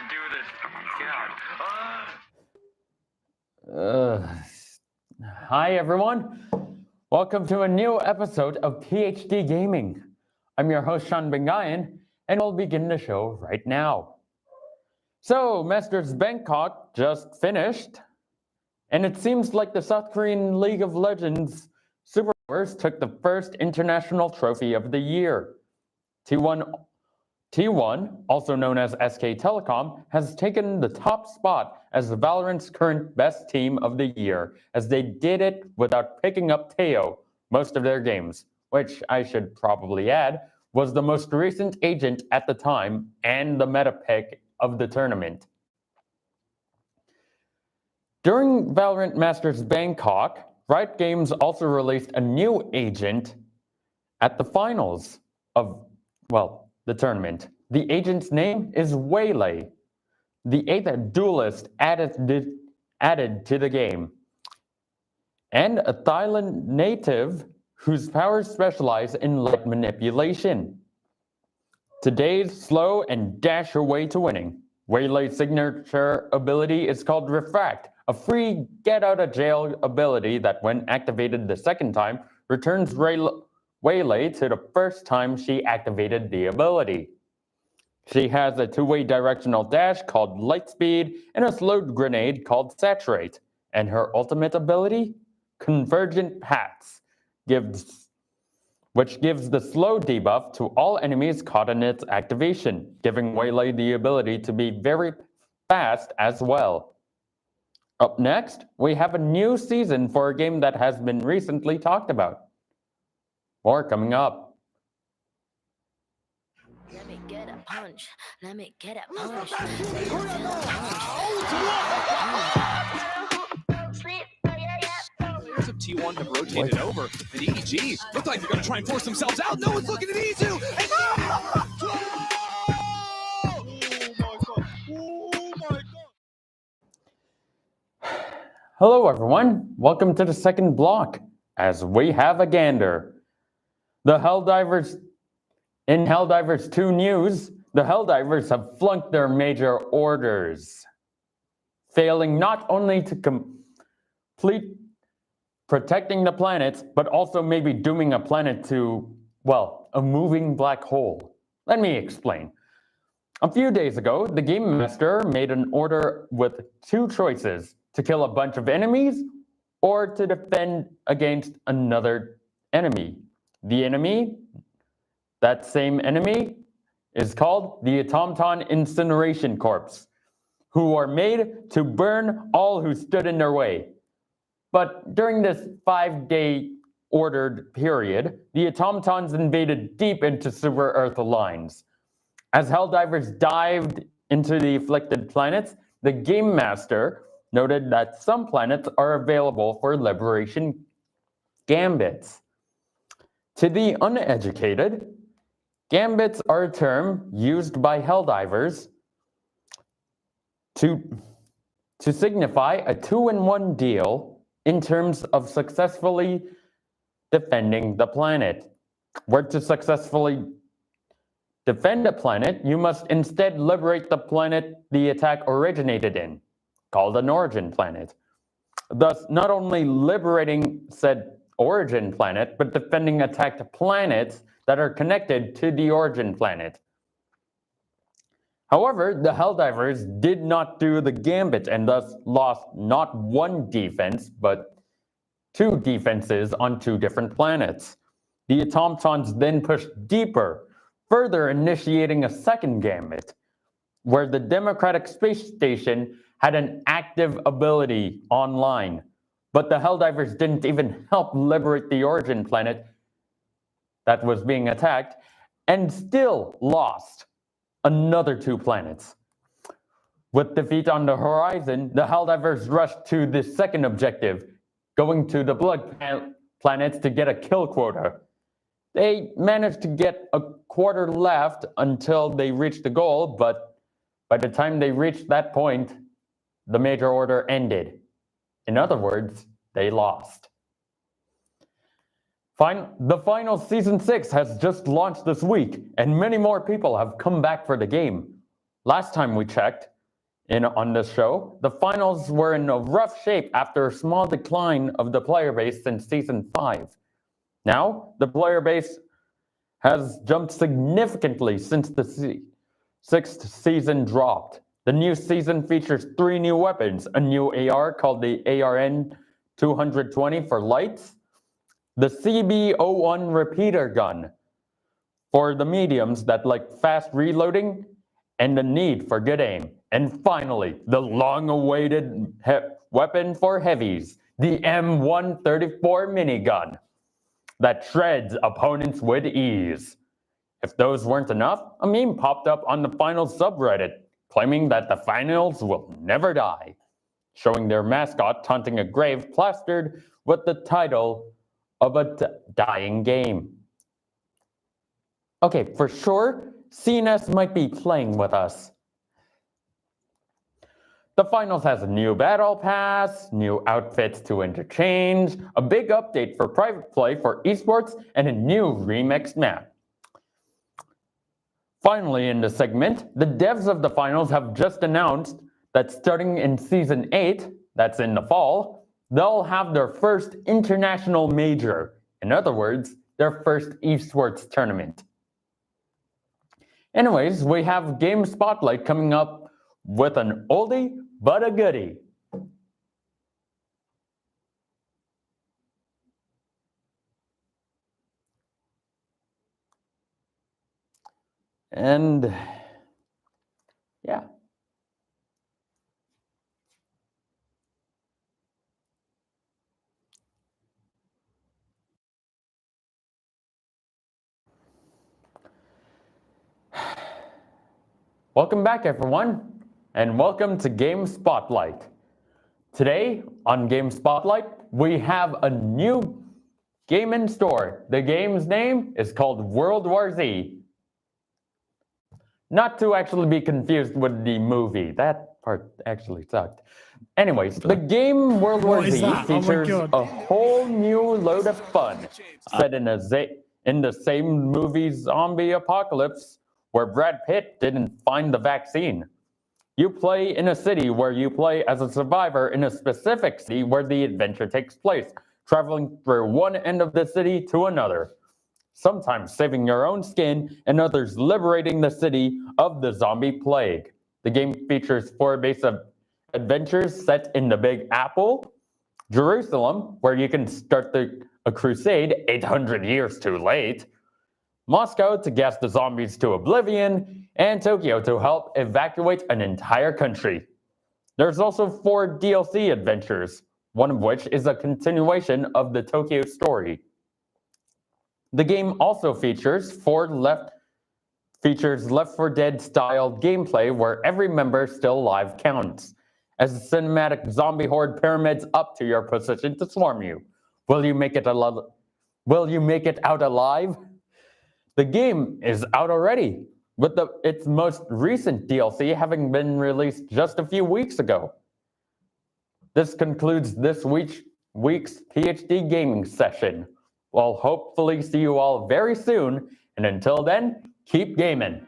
to do this. Get out. Hi, everyone. Welcome to a new episode of PhD Gaming. I'm your host, Sean Bengayan, and we'll begin the show right now. So, Masters Bangkok just finished, and it seems like the South Korean League of Legends Superpowers took the first international trophy of the year. T1, also known as SK Telecom, has taken the top spot as Valorant's current best team of the year, as they did it without picking up Teo most of their games, which I should probably add was the most recent agent at the time and the meta pick of the tournament. During Valorant Masters Bangkok, Riot Games also released a new agent at the finals of, the tournament. The agent's name is Waylay, the 8th duelist added to the game, and a Thailand native whose powers specialize in light manipulation. Today's slow and dash your way to winning. Waylay's signature ability is called Refract, a free get-out-of-jail ability that, when activated the second time, returns Waylay to the first time she activated the ability. She has a two-way directional dash called Lightspeed and a slowed grenade called Saturate, and her ultimate ability, Convergent Paths, which gives the slow debuff to all enemies caught in its activation, giving Waylay the ability to be very fast as well. Up next, we have a new season for a game that has been recently talked about. More coming up. Let me get a punch. Let me get a punch. Players of T1 have rotated over, and EG look like they're going to try and force themselves out. No one's looking at E2. Hello, everyone. Welcome to the second block, as we have a gander. In Helldivers 2 news, the Helldivers have flunked their major orders, failing not only to complete protecting the planets, but also maybe dooming a planet to, a moving black hole. Let me explain. A few days ago, the Game Master made an order with two choices: to kill a bunch of enemies or to defend against another enemy. That same enemy is called the Automaton Incineration Corps, who are made to burn all who stood in their way. But during this 5-day ordered period, the automatons invaded deep into Super Earth lines. As Helldivers dived into the afflicted planets, the Game Master noted that some planets are available for liberation gambits. To the uneducated, gambits are a term used by Helldivers to signify a 2-in-1 deal in terms of successfully defending the planet. Where to successfully defend a planet, you must instead liberate the planet the attack originated in, called an origin planet. Thus, not only liberating said origin planet, but defending attacked planets that are connected to the origin planet. However, the Helldivers did not do the gambit and thus lost not one defense, but two defenses on two different planets. The automatons then pushed deeper, further initiating a second gambit, where the Democratic Space Station had an active ability online, but the Helldivers didn't even help liberate the origin planet that was being attacked, and still lost another two planets. With defeat on the horizon, the Helldivers rushed to the second objective, going to the blood planets to get a kill quota. They managed to get a quarter left until they reached the goal, but by the time they reached that point, the major order ended. In other words, they lost. The final Season 6 has just launched this week, and many more people have come back for the game. Last time we checked, On this show, the finals were in a rough shape after a small decline of the player base since Season 5. Now, the player base has jumped significantly since the sixth season dropped. The new season features 3 new weapons, a new AR called the ARN 220 for lights, the CB01 repeater gun for the mediums that like fast reloading, and the need for good aim. And finally, the long-awaited weapon for heavies, the M134 minigun that shreds opponents with ease. If those weren't enough, a meme popped up on the finals subreddit claiming that the finals will never die, showing their mascot taunting a grave plastered with the title of a dying game. Okay, for sure, CNS might be playing with us. The finals has a new battle pass, new outfits to interchange, a big update for private play for esports, and a new remixed map. Finally, in the segment, the devs of the finals have just announced that starting in Season 8, that's in the fall, they'll have their first international major. In other words, their first esports tournament. Anyways, we have Game Spotlight coming up with an oldie but a goodie. And yeah. Welcome back, everyone, and welcome to Game Spotlight. Today on Game Spotlight, we have a new game in store. The game's name is called World War Z. Not to actually be confused with the movie. That part actually sucked. Anyways, the game World War Z features a whole new load of fun set in the same movie zombie apocalypse where Brad Pitt didn't find the vaccine. You play in a city where you play as a survivor in a specific city where the adventure takes place, traveling through one end of the city to another, sometimes saving your own skin and others liberating the city of the zombie plague. The game features 4 base of adventures set in the Big Apple, Jerusalem, where you can start a crusade 800 years too late, Moscow to gas the zombies to oblivion, and Tokyo to help evacuate an entire country. There's also 4 DLC adventures, one of which is a continuation of the Tokyo story. The game also features Left 4 Dead style gameplay where every member still alive counts. As the cinematic zombie horde pyramids up to your position to swarm you. Will you make it out alive? The game is out already, with its most recent DLC having been released just a few weeks ago. This concludes this week's PhD gaming session. We'll hopefully see you all very soon, and until then, keep gaming.